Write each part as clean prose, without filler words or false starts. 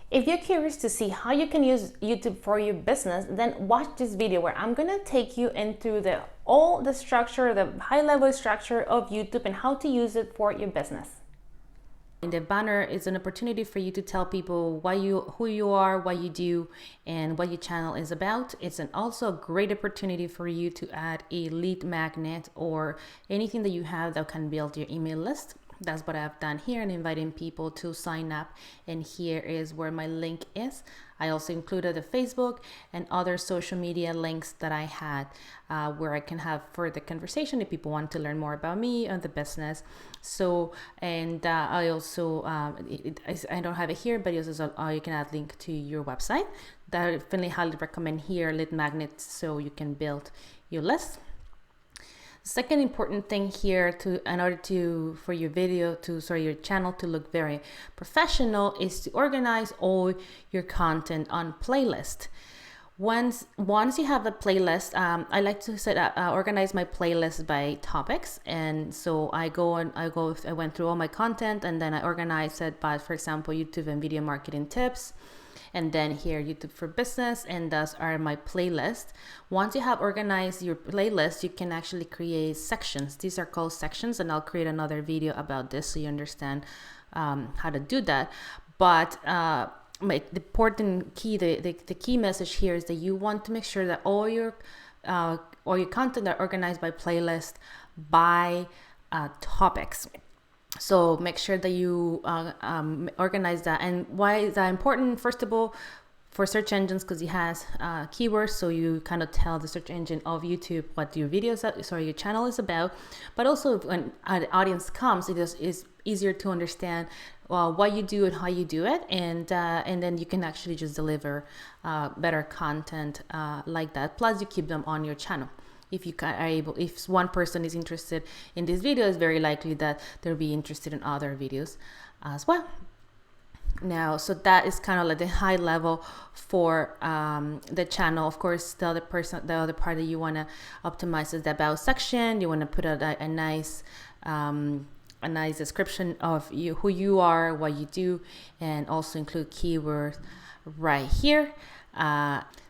If you're curious to see how you can use YouTube for your business, then watch this video where I'm gonna take you into all the structure, the high-level structure of YouTube and how to use it for your business. And the banner is an opportunity for you to tell people who you are, what you do, and what your channel is about. It's also a great opportunity for you to add a lead magnet or anything that you have that can build your email list. That's what I've done here, and inviting people to sign up. And here is where my link is. I also included the Facebook and other social media links that I had where I can have further conversation if people want to learn more about me and the business. So, and I also, I don't have it here, but it's also, you can add link to your website. That I definitely highly recommend here, lead magnets, so you can build your list. Second important thing here in order for your your channel to look very professional is to organize all your content on playlist. Once you have the playlist, I like to organize my playlist by topics, and so I went through all my content, and then I organized it by, for example, YouTube and video marketing tips. And then here, YouTube for business, and those are my playlists. Once you have organized your playlist, you can actually create sections. These are called sections, and I'll create another video about this so you understand how to do that. But the important key, the key message here is that you want to make sure that all your content are organized by playlist, by topics. So make sure that you organize that. And why is that important? First of all, for search engines, because it has keywords, so you kind of tell the search engine of YouTube what your your channel is about. But also, when an audience comes, it is easier to understand what you do and how you do it, and then you can actually just deliver better content like that. Plus, you keep them on your channel. If one person is interested in this video, it's very likely that they'll be interested in other videos as well. Now, so that is kind of like the high level for the channel. Of course, the other part that you want to optimize is the about section. You want to put a nice description of who you are, what you do, and also include keywords right here.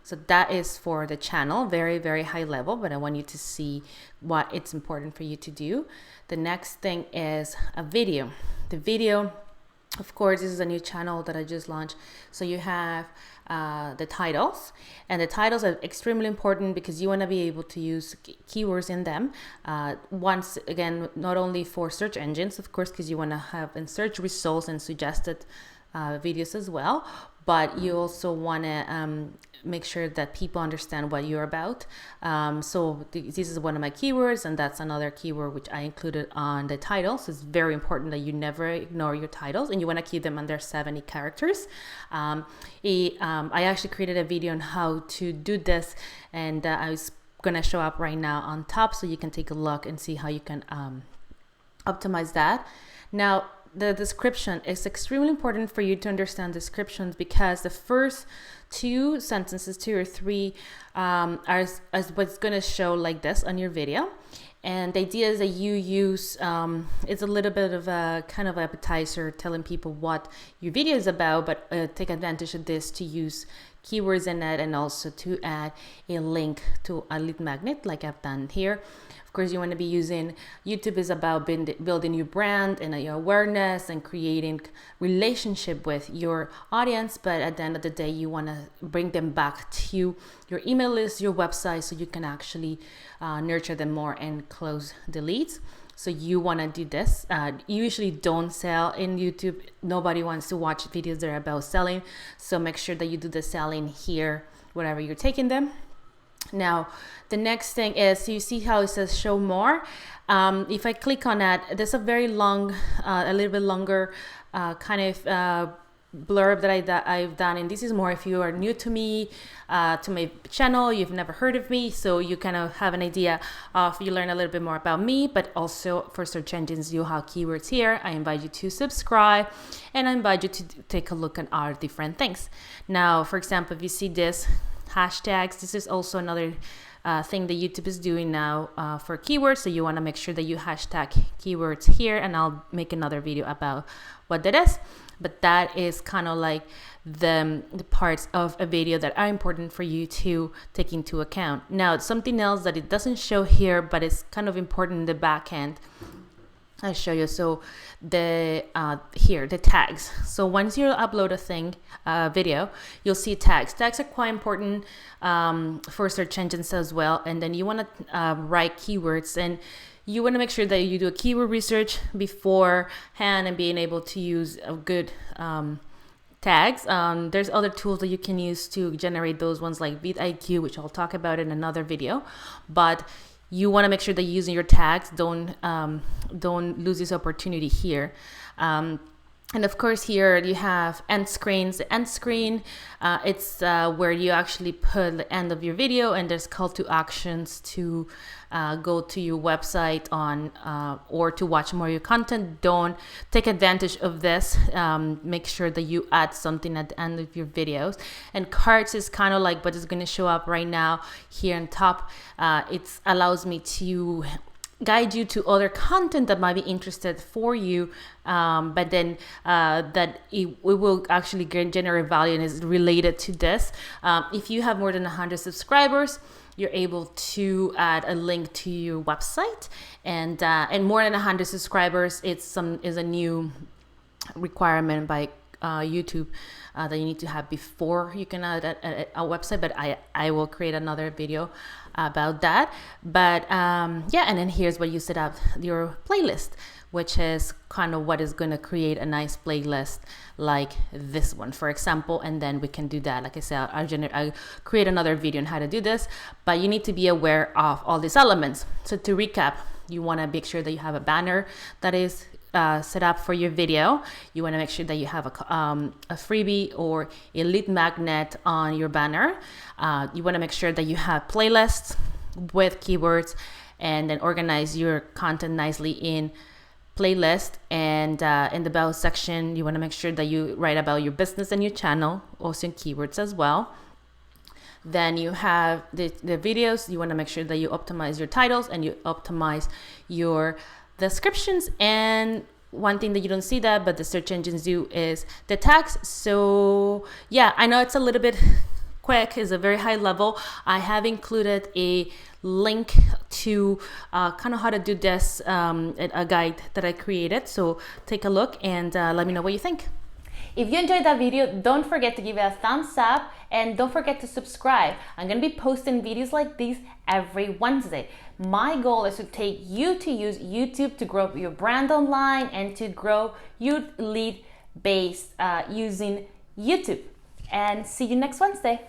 So that is for the channel, very, very high level, but I want you to see what it's important for you to do. The next thing is a video. The video, of course, this is a new channel that I just launched. So you have the titles, and the titles are extremely important because you want to be able to use keywords in them. Once again, not only for search engines, of course, because you want to have in search results and suggested videos as well, but you also want to make sure that people understand what you're about. So this is one of my keywords, and that's another keyword which I included on the title. So it's very important that you never ignore your titles, and you want to keep them under 70 characters. I actually created a video on how to do this, and I was gonna show up right now on top so you can take a look and see how you can optimize that. Now, the description is extremely important for you to understand descriptions, because the first two or three are what's going to show like this on your video. And the idea is that you use, it's a little bit of a kind of appetizer telling people what your video is about, but take advantage of this to use keywords in it, and also to add a link to a lead magnet like I've done here. Of course, you want to be using, YouTube is about building your brand and your awareness and creating relationship with your audience. But at the end of the day, you want to bring them back to your email list, your website, so you can actually nurture them more and close the leads. So you want to do this. You usually don't sell in YouTube. Nobody wants to watch videos that are about selling. So make sure that you do the selling here, wherever you're taking them. Now, the next thing is, you see how it says show more. If I click on that, there's a very long, a little bit longer kind of blurb that I've done. And this is more if you are new to me, to my channel, you've never heard of me. So you kind of have an idea of, you learn a little bit more about me, but also for search engines, you have keywords here. I invite you to subscribe, and I invite you to take a look at our different things. Now, for example, if you see this, hashtags, this is also another thing that YouTube is doing now for keywords. So you want to make sure that you hashtag keywords here, and I'll make another video about what that is. but that is kind of like the parts of a video that are important for you to take into account. Now, something else that it doesn't show here, but it's kind of important in the back end, I'll show you. So the here, the tags. So once you upload a video, you'll see tags. Tags are quite important for search engines as well. And then you want to write keywords, and you want to make sure that you do a keyword research beforehand and being able to use a good tags. There's other tools that you can use to generate those ones, like vidIQ, which I'll talk about in another video. But you want to make sure that you're using your tags. Don't lose this opportunity here. And of course, here you have end screens. The end screen, it's where you actually put the end of your video, and there's call to actions to go to your website or to watch more of your content. Don't take advantage of this. Make sure that you add something at the end of your videos. And cards is kind of like what is going to show up right now here on top. It allows me to guide you to other content that might be interested for you, but then that it will actually generate value and is related to this. If you have more than 100 subscribers, you're able to add a link to your website, and more than 100 subscribers, is a new requirement by YouTube that you need to have before you can add a website, but I will create another video about that. But yeah, and then here's where you set up your playlist, which is kind of what is going to create a nice playlist like this one, for example. And then we can do that. Like I said, I'll create another video on how to do this, but you need to be aware of all these elements. So to recap, you want to make sure that you have a banner that is set up for your video. You want to make sure that you have a freebie or a lead magnet on your banner. You want to make sure that you have playlists with keywords, and then organize your content nicely in playlist. And in the about section, you want to make sure that you write about your business and your channel, also in keywords as well. Then you have the videos. You want to make sure that you optimize your titles and you optimize your descriptions. And one thing that you don't see that, but the search engines do, is the tags. So yeah, I know it's a little bit quick, is a very high level. I have included a link to kind of how to do this, a guide that I created. So take a look and let me know what you think. If you enjoyed that video, don't forget to give it a thumbs up, and don't forget to subscribe. I'm going to be posting videos like these every Wednesday. My goal is to take you to use YouTube to grow your brand online and to grow your lead base using YouTube. And see you next Wednesday.